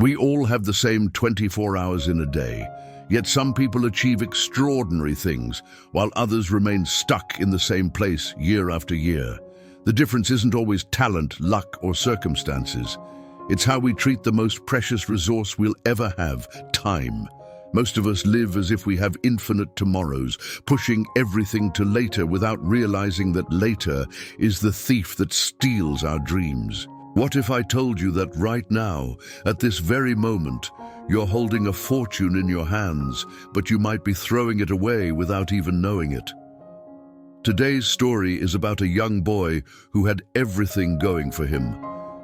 We all have the same 24 hours in a day, yet some people achieve extraordinary things, while others remain stuck in the same place year after year. The difference isn't always talent, luck, or circumstances. It's how we treat the most precious resource we'll ever have, time. Most of us live as if we have infinite tomorrows, pushing everything to later without realizing that later is the thief that steals our dreams. What if I told you that right now, at this very moment, you're holding a fortune in your hands, but you might be throwing it away without even knowing it? Today's story is about a young boy who had everything going for him,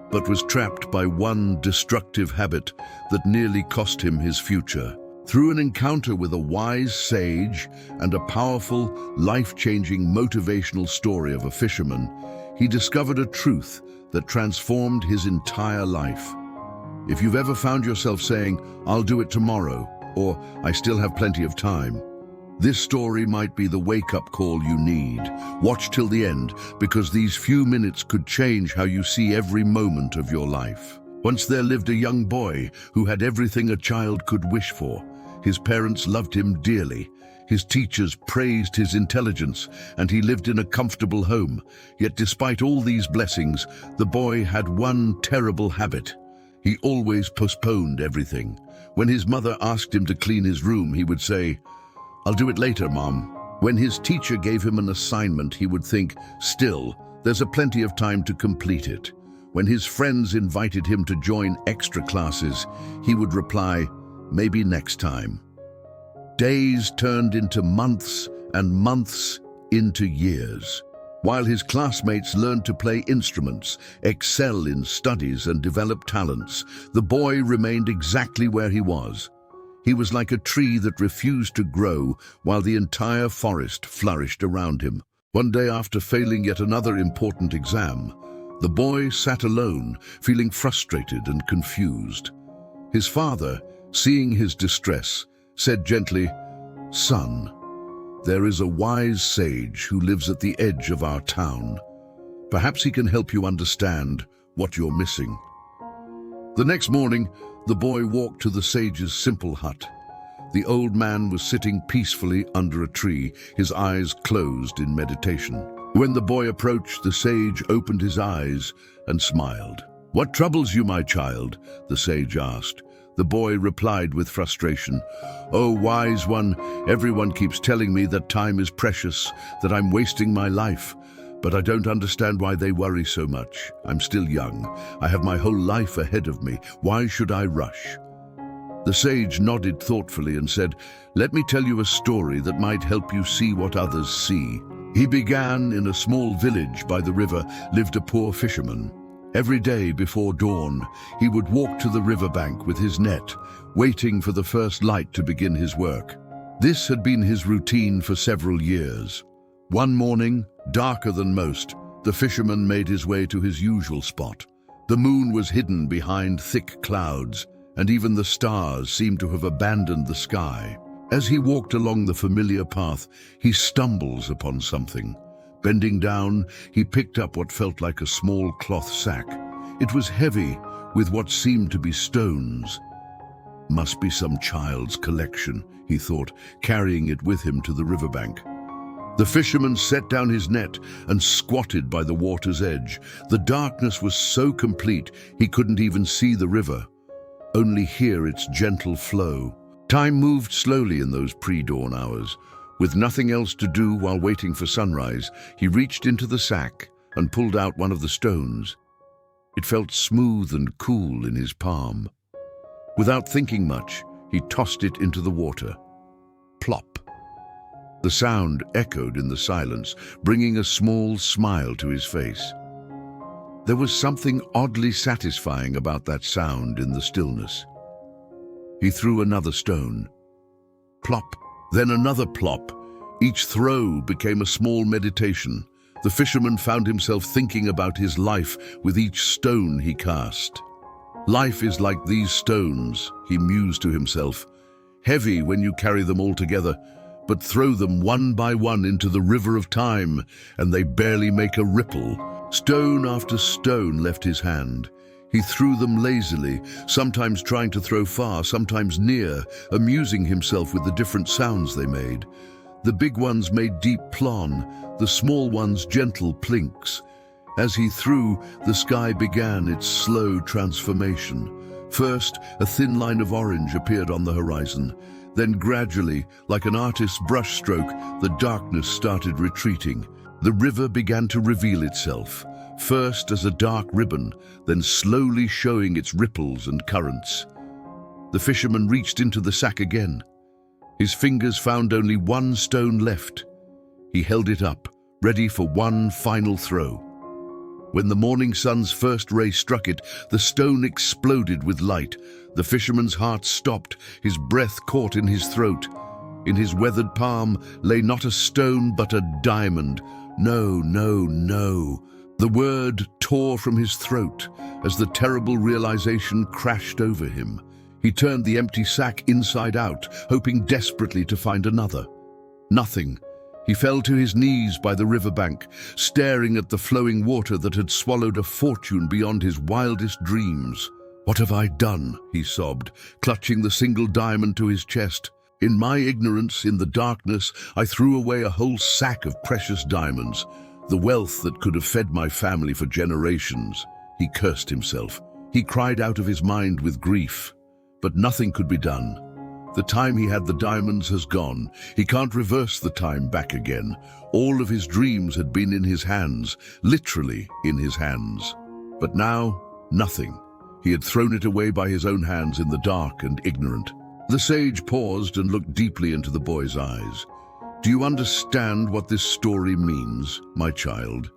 but was trapped by one destructive habit that nearly cost him his future. Through an encounter with a wise sage and a powerful, life-changing motivational story of a fisherman, he discovered a truth that transformed his entire life. If you've ever found yourself saying, "I'll do it tomorrow," or "I still have plenty of time," this story might be the wake-up call you need. Watch till the end, because these few minutes could change how you see every moment of your life. Once there lived a young boy who had everything a child could wish for. His parents loved him dearly. His teachers praised his intelligence, and he lived in a comfortable home. Yet despite all these blessings, the boy had one terrible habit. He always postponed everything. When his mother asked him to clean his room, he would say, "I'll do it later, Mom." When his teacher gave him an assignment, he would think, "Still, there's plenty of time to complete it." When his friends invited him to join extra classes, he would reply, "Maybe next time." Days turned into months and months into years. While his classmates learned to play instruments, excel in studies, and develop talents, the boy remained exactly where he was. He was like a tree that refused to grow while the entire forest flourished around him. One day, after failing yet another important exam, the boy sat alone, feeling frustrated and confused. His father, seeing his distress, said gently, "Son, there is a wise sage who lives at the edge of our town. Perhaps he can help you understand what you're missing." The next morning, the boy walked to the sage's simple hut. The old man was sitting peacefully under a tree, his eyes closed in meditation. When the boy approached, the sage opened his eyes and smiled. "What troubles you, my child?" the sage asked. The boy replied with frustration, "Oh, wise one, everyone keeps telling me that time is precious, that I'm wasting my life. But I don't understand why they worry so much. I'm still young. I have my whole life ahead of me. Why should I rush?" The sage nodded thoughtfully and said, "Let me tell you a story that might help you see what others see." He began in a small village by the river lived a poor fisherman. Every day before dawn, he would walk to the riverbank with his net, waiting for the first light to begin his work. This had been his routine for several years. One morning, darker than most, the fisherman made his way to his usual spot. The moon was hidden behind thick clouds, and even the stars seemed to have abandoned the sky. As he walked along the familiar path, he stumbles upon something. Bending down, he picked up what felt like a small cloth sack. It was heavy, with what seemed to be stones. "Must be some child's collection," he thought, carrying it with him to the riverbank. The fisherman set down his net and squatted by the water's edge. The darkness was so complete he couldn't even see the river, only hear its gentle flow. Time moved slowly in those pre-dawn hours. With nothing else to do while waiting for sunrise, he reached into the sack and pulled out one of the stones. It felt smooth and cool in his palm. Without thinking much, he tossed it into the water. Plop! The sound echoed in the silence, bringing a small smile to his face. There was something oddly satisfying about that sound in the stillness. He threw another stone. Plop! Then another plop. Each throw became a small meditation. The fisherman found himself thinking about his life with each stone he cast. "Life is like these stones," he mused to himself. "Heavy when you carry them all together, but throw them one by one into the river of time, and they barely make a ripple." Stone after stone left his hand. He threw them lazily, sometimes trying to throw far, sometimes near, amusing himself with the different sounds they made. The big ones made deep plon, the small ones gentle plinks. As he threw, the sky began its slow transformation. First, a thin line of orange appeared on the horizon. Then gradually, like an artist's brushstroke, the darkness started retreating. The river began to reveal itself, first as a dark ribbon, then slowly showing its ripples and currents. The fisherman reached into the sack again. His fingers found only one stone left. He held it up, ready for one final throw. When the morning sun's first ray struck it, the stone exploded with light. The fisherman's heart stopped, his breath caught in his throat. In his weathered palm lay not a stone but a diamond. No, no, no. The word tore from his throat as the terrible realization crashed over him. He turned the empty sack inside out, hoping desperately to find another. Nothing. He fell to his knees by the riverbank, staring at the flowing water that had swallowed a fortune beyond his wildest dreams. "What have I done?" he sobbed, clutching the single diamond to his chest. "In my ignorance, in the darkness, I threw away a whole sack of precious diamonds, the wealth that could have fed my family for generations." He cursed himself. He cried out of his mind with grief. But nothing could be done. The time he had the diamonds has gone. He can't reverse the time back again. All of his dreams had been in his hands, literally in his hands. But now, nothing. He had thrown it away by his own hands in the dark and ignorant. The sage paused and looked deeply into the boy's eyes. "Do you understand what this story means, my child?"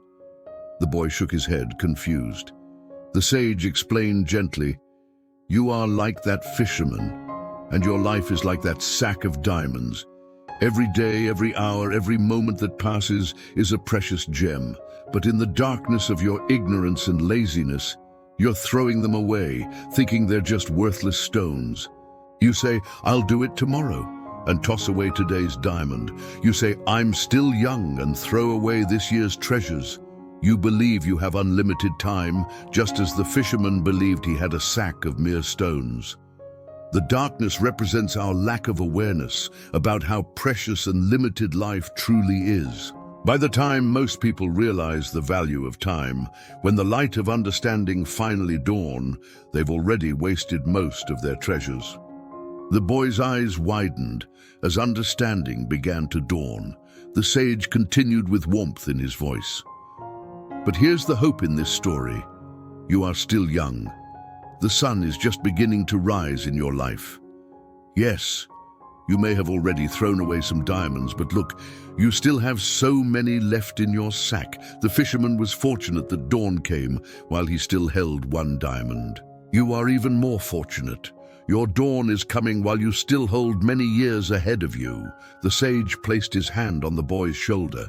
The boy shook his head, confused. The sage explained gently, "You are like that fisherman, and your life is like that sack of diamonds. Every day, every hour, every moment that passes is a precious gem. But in the darkness of your ignorance and laziness, you're throwing them away, thinking they're just worthless stones. You say, 'I'll do it tomorrow,' and toss away today's diamond. You say, 'I'm still young,' and throw away this year's treasures. You believe you have unlimited time, just as the fisherman believed he had a sack of mere stones. The darkness represents our lack of awareness about how precious and limited life truly is. By the time most people realize the value of time, when the light of understanding finally dawn, they've already wasted most of their treasures." The boy's eyes widened as understanding began to dawn. The sage continued with warmth in his voice. "But here's the hope in this story. You are still young. The sun is just beginning to rise in your life. Yes, you may have already thrown away some diamonds, but look, you still have so many left in your sack." The fisherman was fortunate that dawn came while he still held one diamond. You are even more fortunate. Your dawn is coming while you still hold many years ahead of you. The sage placed his hand on the boy's shoulder.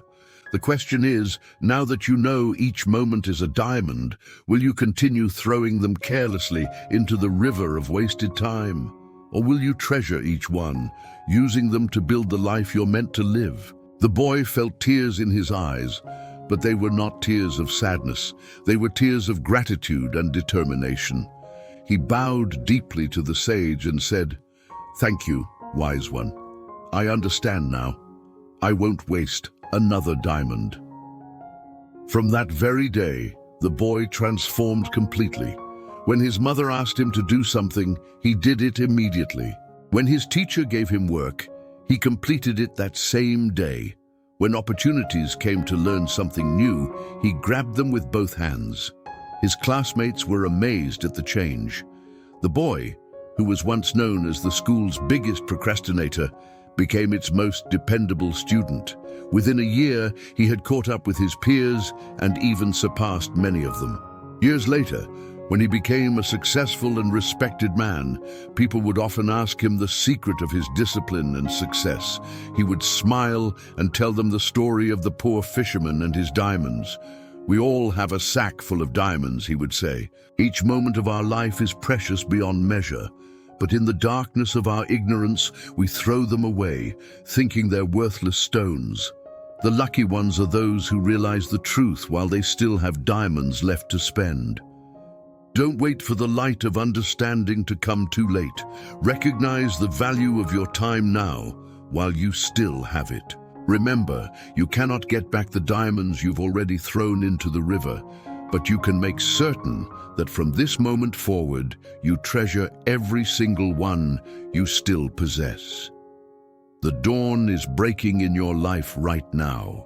The question is, now that you know each moment is a diamond, will you continue throwing them carelessly into the river of wasted time? Or will you treasure each one, using them to build the life you're meant to live? The boy felt tears in his eyes, but they were not tears of sadness. They were tears of gratitude and determination. He bowed deeply to the sage and said, "Thank you, wise one. I understand now. I won't waste another diamond." From that very day, the boy transformed completely. When his mother asked him to do something, he did it immediately. When his teacher gave him work, he completed it that same day. When opportunities came to learn something new, he grabbed them with both hands. His classmates were amazed at the change. The boy, who was once known as the school's biggest procrastinator, became its most dependable student. Within a year, he had caught up with his peers and even surpassed many of them. Years later, when he became a successful and respected man, people would often ask him the secret of his discipline and success. He would smile and tell them the story of the poor fisherman and his diamonds. "We all have a sack full of diamonds," he would say. "Each moment of our life is precious beyond measure. But in the darkness of our ignorance, we throw them away, thinking they're worthless stones. The lucky ones are those who realize the truth while they still have diamonds left to spend." Don't wait for the light of understanding to come too late. Recognize the value of your time now while you still have it. Remember, you cannot get back the diamonds you've already thrown into the river, but you can make certain that from this moment forward, you treasure every single one you still possess. The dawn is breaking in your life right now.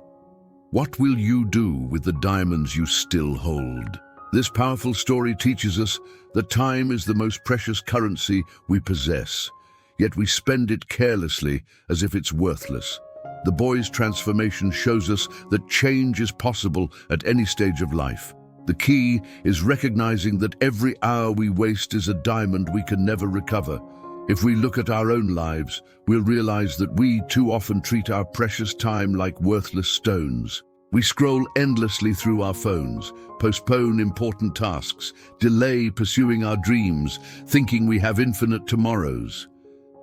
What will you do with the diamonds you still hold? This powerful story teaches us that time is the most precious currency we possess, yet we spend it carelessly as if it's worthless. The boy's transformation shows us that change is possible at any stage of life. The key is recognizing that every hour we waste is a diamond we can never recover. If we look at our own lives, we'll realize that we too often treat our precious time like worthless stones. We scroll endlessly through our phones, postpone important tasks, delay pursuing our dreams, thinking we have infinite tomorrows.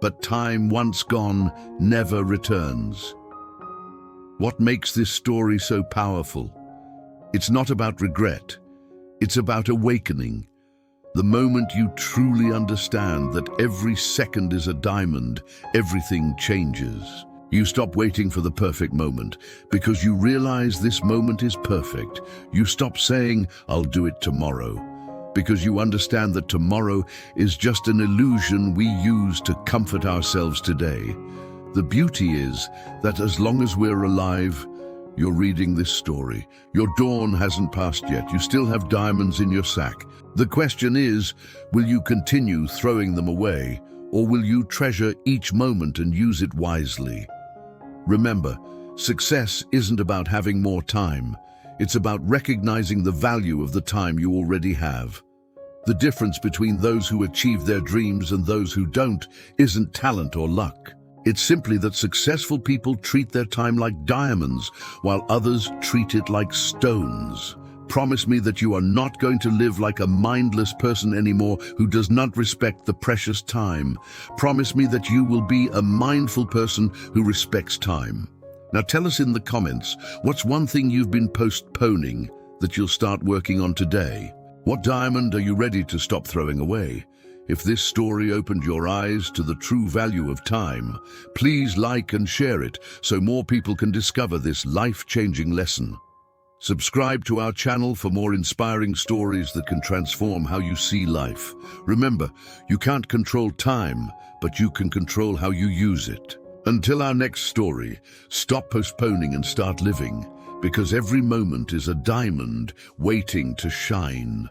But time once gone never returns. What makes this story so powerful? It's not about regret, it's about awakening. The moment you truly understand that every second is a diamond, everything changes. You stop waiting for the perfect moment because you realize this moment is perfect. You stop saying, "I'll do it tomorrow," because you understand that tomorrow is just an illusion we use to comfort ourselves today. The beauty is that as long as we're alive, you're reading this story. Your dawn hasn't passed yet. You still have diamonds in your sack. The question is, will you continue throwing them away, or will you treasure each moment and use it wisely? Remember, success isn't about having more time. It's about recognizing the value of the time you already have. The difference between those who achieve their dreams and those who don't isn't talent or luck. It's simply that successful people treat their time like diamonds, while others treat it like stones. Promise me that you are not going to live like a mindless person anymore who does not respect the precious time. Promise me that you will be a mindful person who respects time. Now tell us in the comments, what's one thing you've been postponing that you'll start working on today? What diamond are you ready to stop throwing away? If this story opened your eyes to the true value of time, please like and share it so more people can discover this life-changing lesson. Subscribe to our channel for more inspiring stories that can transform how you see life. Remember, you can't control time, but you can control how you use it. Until our next story, stop postponing and start living, because every moment is a diamond waiting to shine.